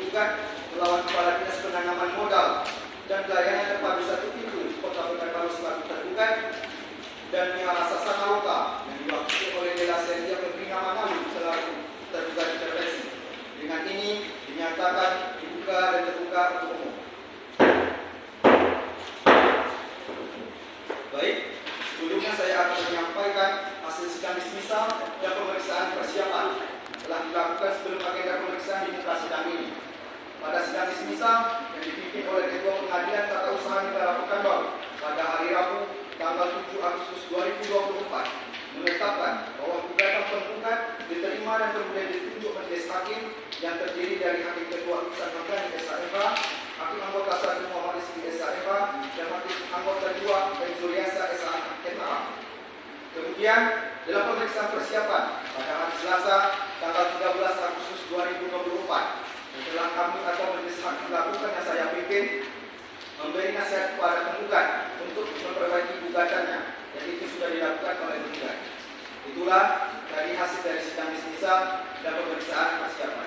Penggugat melawan Kepala Dinas Penanaman Modal dan Pelayanan Terpadu Satu Pintu Kota Pekanbaru selaku tergugat, dan pihak Asasa Maloka yang diwakili oleh Dela Sendia Febrina Manalu selaku tergugat intervensi. Dengan ini dinyatakan dibuka dan terbuka untuk umum. Baik, sebelumnya saya akan menyampaikan hasil sidang dismisal dan pemeriksaan persiapan telah dilakukan sebelum agenda pemeriksaan di muka sidang ini. Pada sidang dismisal yang dipimpin oleh Ketua Pengadilan Tata Usaha Negara Pekanbaru pada hari Rabu tanggal 7 Agustus 2024 menetapkan bahwa gugatan penggugat diterima dan kemudian ditunjuk majelis hakim yang terdiri dari Hakim Ketua Urusan Magani SAMK, Hakim Anggota 1 Muhammad Rizki SAMK, dan Hakim Anggota 2 Ben Zuliasa SAMK. Kemudian dalam pemeriksaan persiapan pada hari Selasa tanggal 13 Agustus 2024 yang telah kami atau majelis hakim lakukan yang saya pimpin, memberi nasihat kepada penggugat untuk memperbaiki gugatannya, dan itu sudah dilakukan oleh penggugat. Itulah dari hasil dari sidang dismisal dan pemeriksaan persiapan.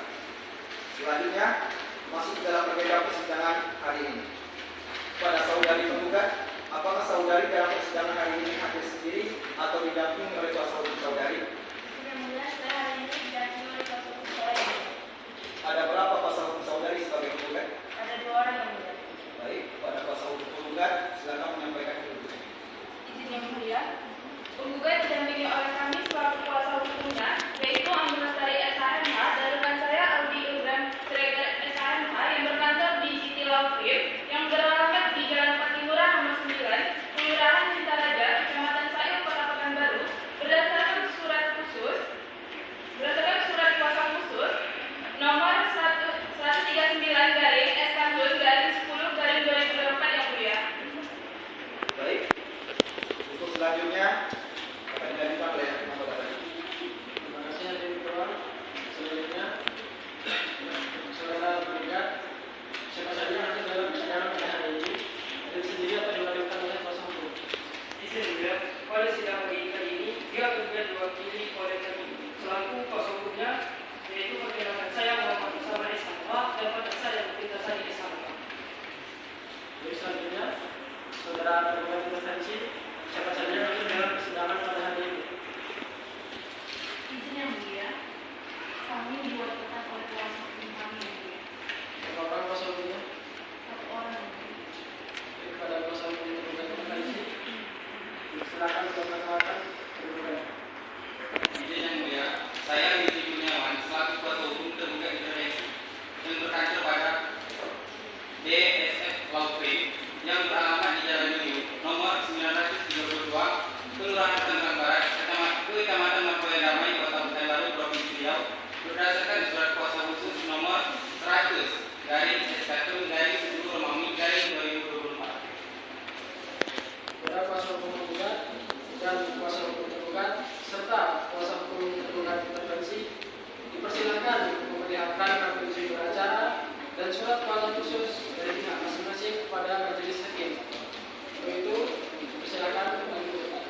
Selanjutnya masuk dalam agenda persidangan hari ini. Pada saudari penggugat, apakah saudari dalam persidangan hari ini hadir sendiri atau didampingi oleh kuasa hukum saudari? Yang mulia, saya hari ini didampingi oleh kuasa hukum saya. Ada berapa kuasa hukum saudari sebagai penggugat? Ada 2 orang yang mulia. Baik, pada kuasa hukum penggugat, silakan menyampaikan dulu. Izin yang mulia, penggugat didampingi oleh kami selaku kuasa hukumnya, yaitu Anggun Lestari SHMH dan rekan saya Aldi Ilham Siregar SHMH yang berkantor di City Law Firm yang beralamat di Jalan Patimuran nomor 9, Kelurahan Cintaraja, Kecamatan Sayur, Kota Pekanbaru, berdasarkan surat kuasa khusus nomor 139/S-10/2024 yang mulia. Baik, untuk selanjutnya akan dilanjutkan oleh anggota tadi. Terima kasih Hakim Ketua. Selanjutnya, saudara penggugat, siapa saja yang hadir dalam persidangan pada hari ini, hadir sendiri atau diwakilkan oleh kuasa hukum? Izin mulia, pada sidang hari ini pihak penggugat diwakili oleh kami selaku kuasa hukumnya, yaitu perkenalkan saya Muhammad Mustafa SHMH dan rekan saya Peter Sadi SHMH. Jadi selanjutnya, saudara penggugat intervensi, siapa saja yang hadir dalam persidangan pada hari ini? Izin yang mulia, kami diwakilkan oleh kuasa hukum kami yang mulia. Berapa orang kuasa hukumnya? 1 orang yang mulia. Jadi pada kuasa hukum penggugat intervensi, silakan memperkenalkan penggugat. Izin yang mulia, saya Widi Kurniawan selaku kuasa hukum tergugat intervensi yang berkantor pada DSF Law Firm yang beralamat di Jalan New nomor 932, Kelurahan Tangerang Barat, Kecamatan Makoya Damai, Kota Pekanbaru, Provinsi Riau, berdasarkan surat kuasa khusus nomor 100/S1/10/2024. Saudara kuasa hukum penggugat dan kuasa hukum tergugat serta kuasa hukum tergugat intervensi dipersilakan untuk memperlihatkan kartu izin beracara dan surat kuasa khusus dari pihak masing-masing kepada majelis hakim. Untuk itu, dipersilakan untuk ditunjukkan.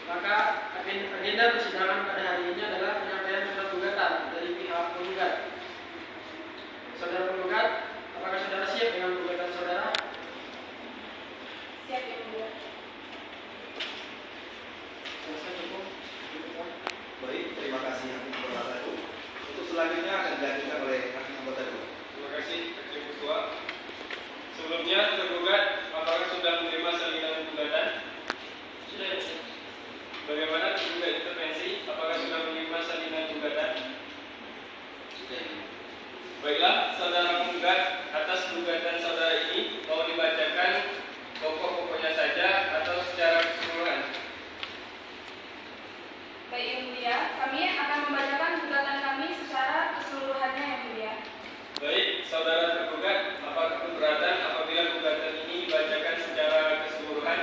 Maka agenda persidangan pada hari ini adalah penyampaian surat gugatan dari pihak penggugat. Saudara penggugat, apakah saudara siap dengan gugatan saudara? Siap yang mulia. Selesai cukup. Baik, terima kasih Hakim Anggota 1. Untuk selanjutnya akan dilanjutkan oleh Hakim Anggota 2. Terima kasih, Hakim Ketua. Sebelumnya, tergugat, apakah sudah menerima salinan gugatan? Sudah ya. Bagaimana tergugat intervensi? Apakah sudah menerima salinan gugatan? Sudah. Baiklah, saudara penggugat, atas gugatan saudara ini mau dibacakan pokok-pokoknya saja atau secara keseluruhan? Baik yang mulia, kami akan membacakan gugatan kami secara keseluruhannya yang mulia. Baik, saudara tergugat, apakah keberatan apabila gugatan ini dibacakan secara keseluruhan?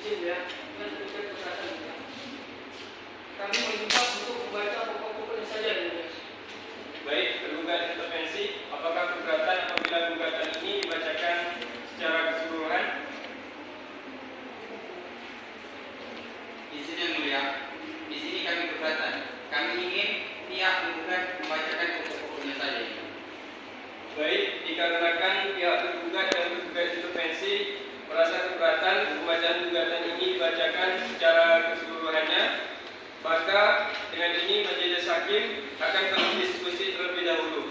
Izin ya, dengan demikian keberatan ya. Kami meminta untuk membaca pokok-pokoknya saja ya. Baik, tergugat intervensi, apakah keberatan apabila gugatan ini dibacakan secara keseluruhan? Izin yang mulia, di sini kami keberatan. Kami ingin pihak penggugat membacakan pokok-pokoknya saja. Baik, dikarenakan pihak tergugat dan tergugat intervensi merasa keberatan pembacaan gugatan ini dibacakan secara keseluruhannya, maka dengan ini majelis hakim akan berdiskusi terlebih dahulu.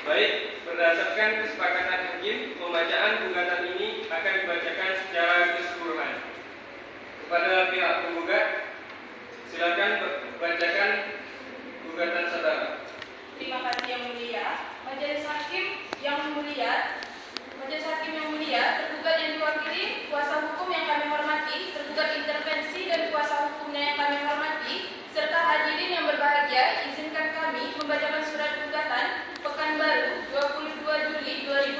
Baik, berdasarkan kesepakatan hakim, pembacaan gugatan ini akan dibacakan secara keseluruhan. Kepada pihak penggugat, silakan bacakan gugatan saudara. Terima kasih yang mulia. Majelis hakim yang mulia, tergugat yang diwakili, kuasa hukum yang kami hormati, tergugat intervensi dan kuasa hukumnya yang kami hormati, serta hadirin yang berbahagia, izinkan kami membacakan surat gugatan Pekanbaru 22 Juli 2020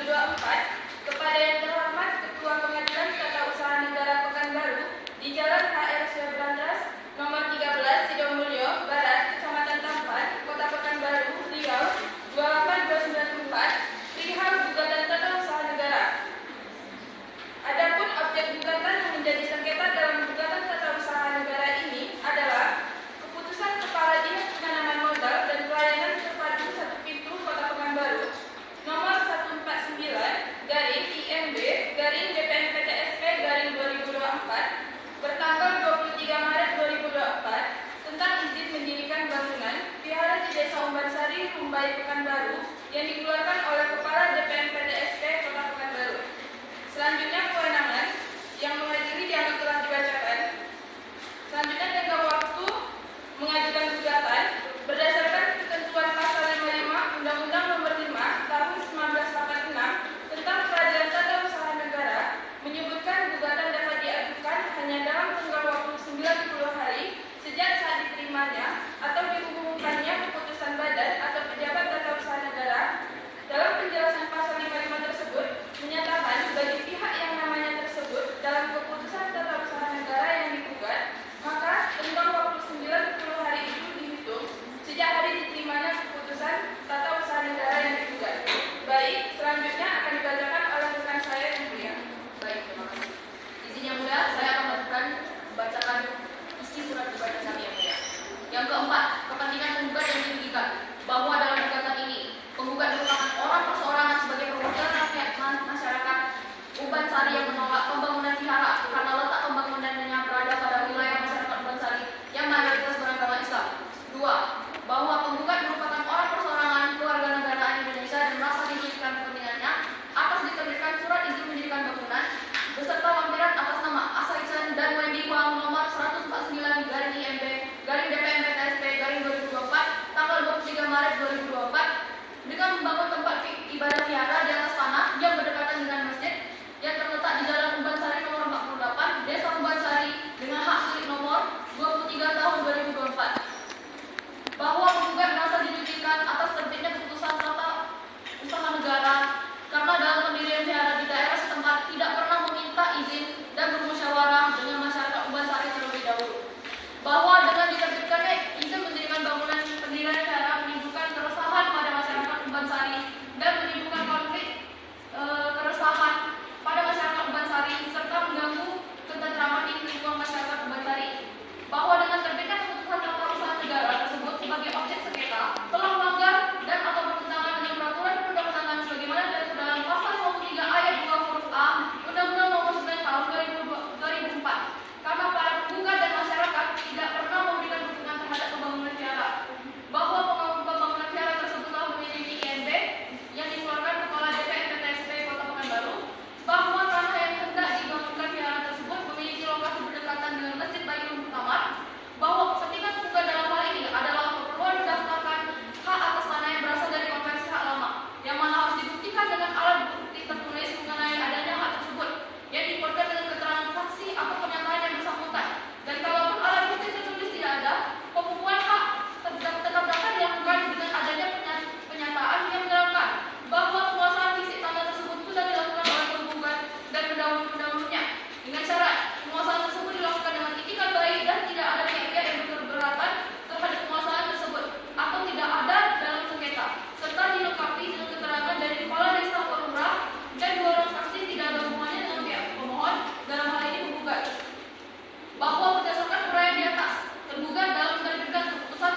bahwa berdasarkan uraian di atas, tergugat dalam menerbitkan keputusan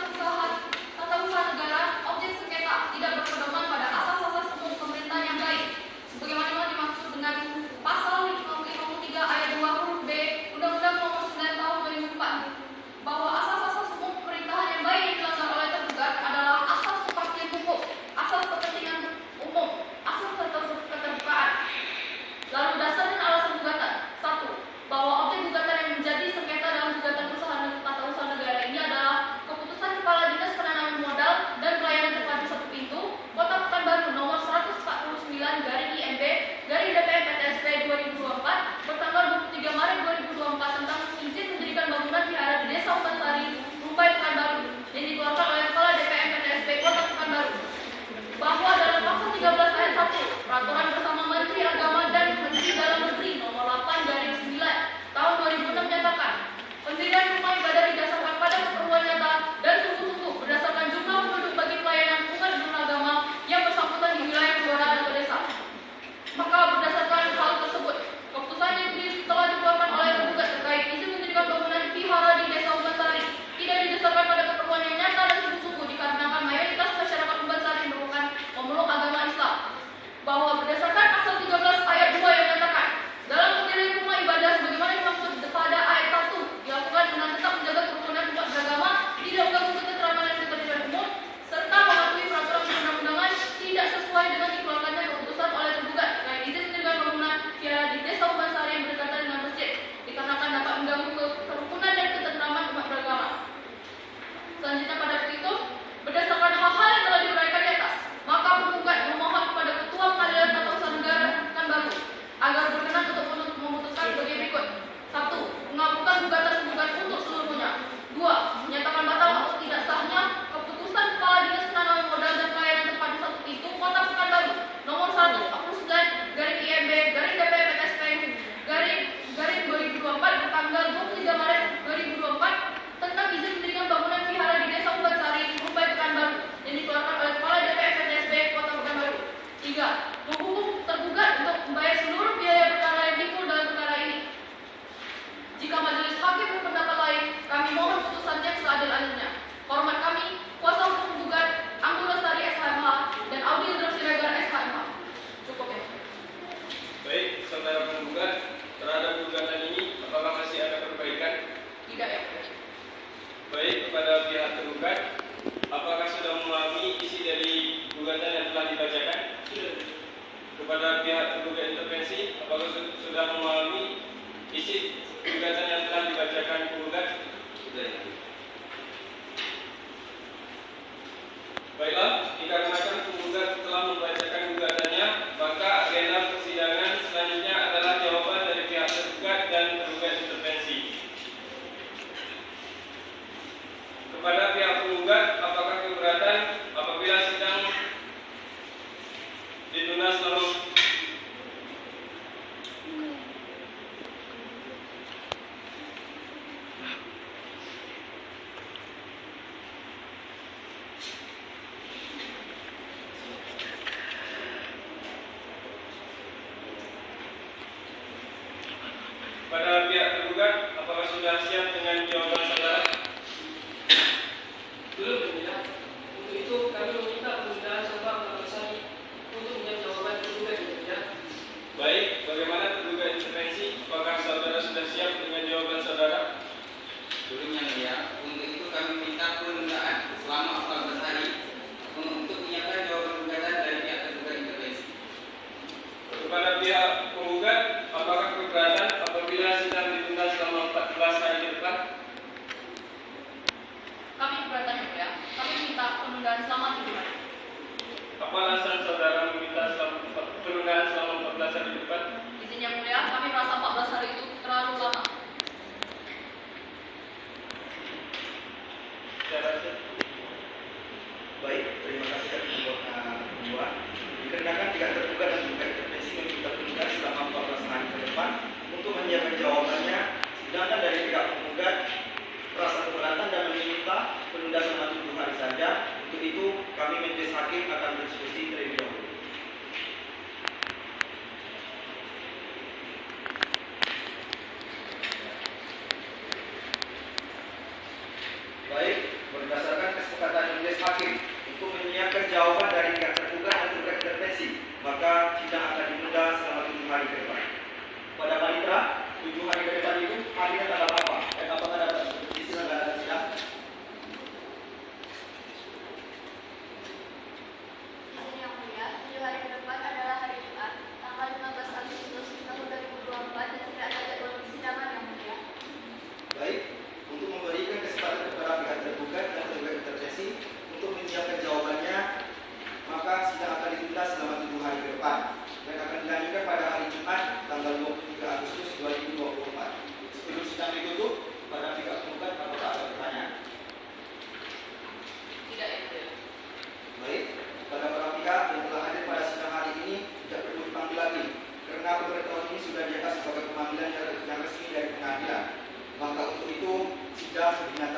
tata usaha negara objek sengketa tidak berpedoman pada asas-asas umum pemerintahan yang baik, sebagaimana telah dimaksud dengan pasal 53 ayat 2 huruf B Undang-Undang Nomor 9 Tahun 2004, bahwa asas-asas umum pemerintahan yang baik yang dilanggar oleh tergugat adalah asas kepastian hukum, asas kepentingan umum, asas keterbukaan. Lalu dasar dan alasan gugatan. 1. Bahwa objek gugatan yang menjadi sengketa dalam gugatan tata usaha negara ini adalah keputusan Kepala Dinas Penanaman Modal dan Pelayanan Terpadu Satu Pintu Kota Pekanbaru nomor 149/IMB/DPM-PTSP 2024 bertanggal 23 Maret 2024 tentang izin mendirikan bangunan vihara di Desa Upansari, Rumbai Pekanbaru yang dikeluarkan oleh Kepala DPM-PTSP Kota Pekanbaru. Bahwa dalam pasal 13 ayat 1 Peraturan Bersama Menteri Agama dan Menteri Dalam Negeri nomor 8/9 tahun 2006 menyatakan pendirian rumah ibadah didasarkan pada keperluan nyata dan sungguh-sungguh berdasarkan jumlah penduduk bagi pelayanan umat beragama yang bersangkutan di wilayah kelurahan atau desa. Maka berdasarkan hal tersebut, keputusan yang telah dikeluarkan oleh tergugat terkait izin mendirikan bangunan vihara di Desa Upansari tidak didasarkan pada keperluan yang nyata dan sungguh-sungguh dikarenakan mayoritas masyarakat Upansari merupakan pemeluk agama Islam. Bahwa berdasarkan pasal 13 ayat 2 yang menyatakan dalam pendirian rumah ibadah sebagaimana dimaksud pada ayat 1 dilakukan dengan tetap menjaga kerukunan umat beragama, tidak mengganggu ketentraman dan ketertiban umum, serta mematuhi peraturan perundang-undangan tidak sesuai dengan dikeluarkannya keputusan oleh tergugat terkait izin mendirikan bangunan vihara di Desa Upansari yang berdekatan dengan masjid, dikarenakan dapat mengganggu kerukunan dan ketentraman umat beragama. Selanjutnya pada itu, berdasarkan hal-hal yang telah diuraikan di atas, maka penggugat memohon kepada Ketua Pengadilan Tata Usaha Negara Pekanbaru agar berkenan untuk memutuskan sebagai berikut. 1. Mengabulkan gugatan penggugat untuk seluruhnya. 2. Menyatakan batal atau tidak sahnya keputusan Kepala Dinas Penanaman Modal dan Pelayanan Terpadu Satu Pintu Kota Pekanbaru nomor 149/IMB/DPM-PTSP/2024 bertanggal 23 Maret 2024 tentang izin mendirikan bangunan vihara di Desa Upansari, Rumbai Pekanbaru yang dikeluarkan oleh Kepala DPM-PTSP Kota Pekanbaru. 3. Menghukum tergugat untuk membayar seluruh biaya perkara yang timbul dalam perkara ini. Jika majelis hakim berpendapat lain, kami mohon putusannya seadil-adilnya. Hormat kami, kuasa hukum penggugat Anggun Lestari SHMH dan Audi Indra Siregar SHMH. Cukup ya. Baik, saudara penggugat, terhadap gugatan ini apakah masih ada perbaikan? Tidak ya. Baik, kepada pihak tergugat, apakah sudah memahami isi dari gugatan yang telah dibacakan? Kepada pihak tergugat intervensi, apakah sudah memahami isi gugatan yang telah dibacakan penggugat? Baiklah, dikarenakan penggugat telah membacakan gugatannya, maka agenda persidangan selanjutnya adalah jawaban dari pihak tergugat dan tergugat intervensi. Kepada pihak penggugat, apakah keberatan apabila sidang ditunda selama pada pihak tergugat, apakah sudah siap dengan jawaban saudara? Belum, ya. Untuk itu kami meminta penundaan serta penjelasan untuk menjawab jawaban tergugat, ya. Baik, bagaimana tergugat intervensi? Apakah saudara sudah siap dengan jawaban saudara? Sebelumnya ya, untuk itu kami minta penundaan selama 14 hari untuk menyiapkan jawaban gugatan dari pihak tergugat intervensi. Kepada pihak penggugat, apakah keberatan apabila sidang ditunda selama 14 hari ke depan? Kami keberatan ya. Kami minta penundaan selama 7 hari. Apa alasan saudara meminta penundaan selama 14 hari ke depan? Izin yang mulia, kami merasa 14 hari itu terlalu lama. Baik, terima kasih atas pembuat. Dikarenakan tidak terduga dan tergugat intervensi meminta penundaan selama 14 hari ke depan untuk menyiapkan jawabannya, sedangkan dari pihak penggugat merasa keberatan dan meminta penundaan selama 7 hari saja. Untuk itu, kami majelis hakim akan berdiskusi terlebih dahulu. sudah dinyatakan